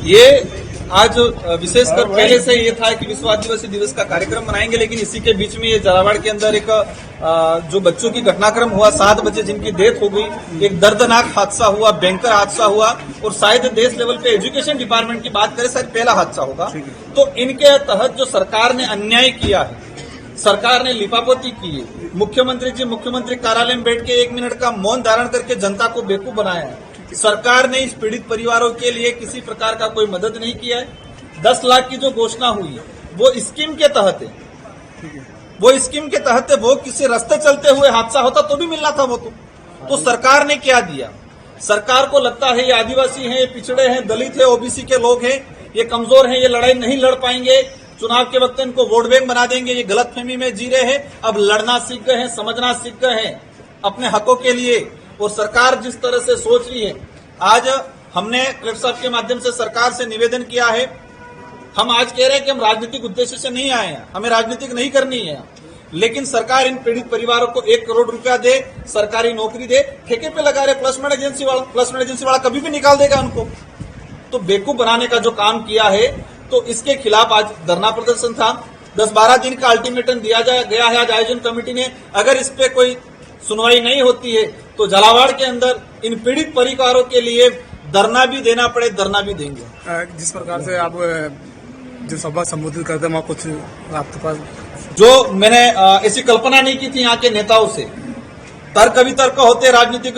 ये आज विशेषकर पहले से ये था कि विश्व आदिवासी दिवस का कार्यक्रम मनाएंगे, लेकिन इसी के बीच में ये झालावाड़ के अंदर एक जो बच्चों की घटनाक्रम हुआ, 7 बच्चे जिनकी डेथ हो गई, एक दर्दनाक हादसा हुआ, भयंकर हादसा हुआ, और शायद देश लेवल पे एजुकेशन डिपार्टमेंट की बात करें शायद पहला हादसा होगा। तो इनके तहत जो सरकार ने अन्याय किया है, सरकार ने लिपापोती की है, मुख्यमंत्री जी मुख्यमंत्री कार्यालय में बैठ के 1 मिनट का मौन धारण करके जनता को बेवकूफ बनाया है। सरकार ने इस पीड़ित परिवारों के लिए किसी प्रकार का कोई मदद नहीं किया है। 10 लाख की जो घोषणा हुई है वो स्कीम के तहत है, वो स्कीम के तहत है। वो किसी रास्ते चलते हुए हादसा होता तो भी मिलना था वो तो सरकार ने क्या दिया? सरकार को लगता है ये आदिवासी हैं, ये पिछड़े हैं, दलित है, ओबीसी के लोग हैं, ये कमजोर हैं, ये लड़ाई नहीं लड़ पाएंगे, चुनाव के वक्त इनको वोट बैंक बना देंगे, ये गलतफहमी में जी रहे हैं। अब लड़ना सीख गए हैं, समझना सीख गए हैं अपने हकों के लिए। और सरकार जिस तरह से सोच रही है, आज हमने कलेक्टर साहब के माध्यम से सरकार से निवेदन किया है। हम आज कह रहे हैं कि हम राजनीतिक उद्देश्य से नहीं आए हैं, हमें राजनीतिक नहीं करनी है, लेकिन सरकार इन पीड़ित परिवारों को 1 करोड़ रुपया दे, सरकारी नौकरी दे। ठेके पे लगा रहे प्लेसमेंट एजेंसी वाला कभी भी निकाल देगा उनको। तो बेवकूफ बनाने का जो काम किया है, तो इसके खिलाफ आज धरना प्रदर्शन था। 10-12 दिन का अल्टीमेटम दिया गया है आज आयोजन कमेटी ने। अगर इस पे कोई सुनवाई नहीं होती है तो झालावाड़ के अंदर इन पीड़ित परिवारों के लिए धरना भी देना पड़े, धरना भी देंगे। जिस प्रकार से आप जो सभा संबोधित करते हैं, वहाँ कुछ आपके पास जो मैंने ऐसी कल्पना नहीं की थी यहाँ के नेताओं से। तर्क वितर्क होते, राजनीतिक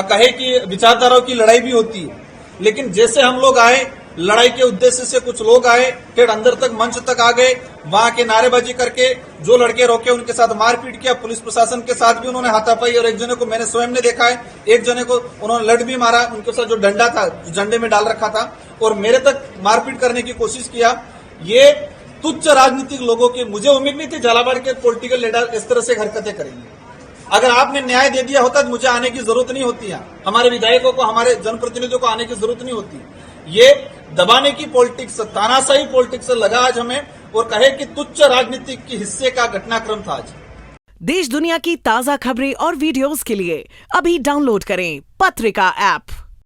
कहे कि विचारधाराओं की लड़ाई भी होती है, लेकिन जैसे हम लोग आए, लड़ाई के उद्देश्य से कुछ लोग आए, फिर अंदर तक मंच तक आ गए, वहां के नारेबाजी करके जो लड़के रोके उनके साथ मारपीट किया। पुलिस प्रशासन के साथ भी उन्होंने हाथापाई, और एक जने को मैंने स्वयं ने देखा है, एक जने को उन्होंने लड़ भी मारा, उनके साथ जो डंडा था जो झंडे में डाल रखा था, और मेरे तक मारपीट करने की कोशिश किया। ये तुच्छ राजनीतिक लोगों की मुझे उम्मीद नहीं थी झालावाड़ के पॉलिटिकल लीडर इस तरह से हरकतें करेंगे। अगर आपने न्याय दे दिया होता तो मुझे आने की जरूरत नहीं होती है, हमारे विधायकों को, हमारे जनप्रतिनिधियों को आने की जरूरत नहीं होती। ये दबाने की पॉलिटिक्स, तानाशाही पॉलिटिक्स लगा आज हमें, और कहे कि तुच्छ राजनीतिक के हिस्से का घटनाक्रम था आज। देश दुनिया की ताजा खबरें और वीडियोस के लिए अभी डाउनलोड करें पत्रिका ऐप।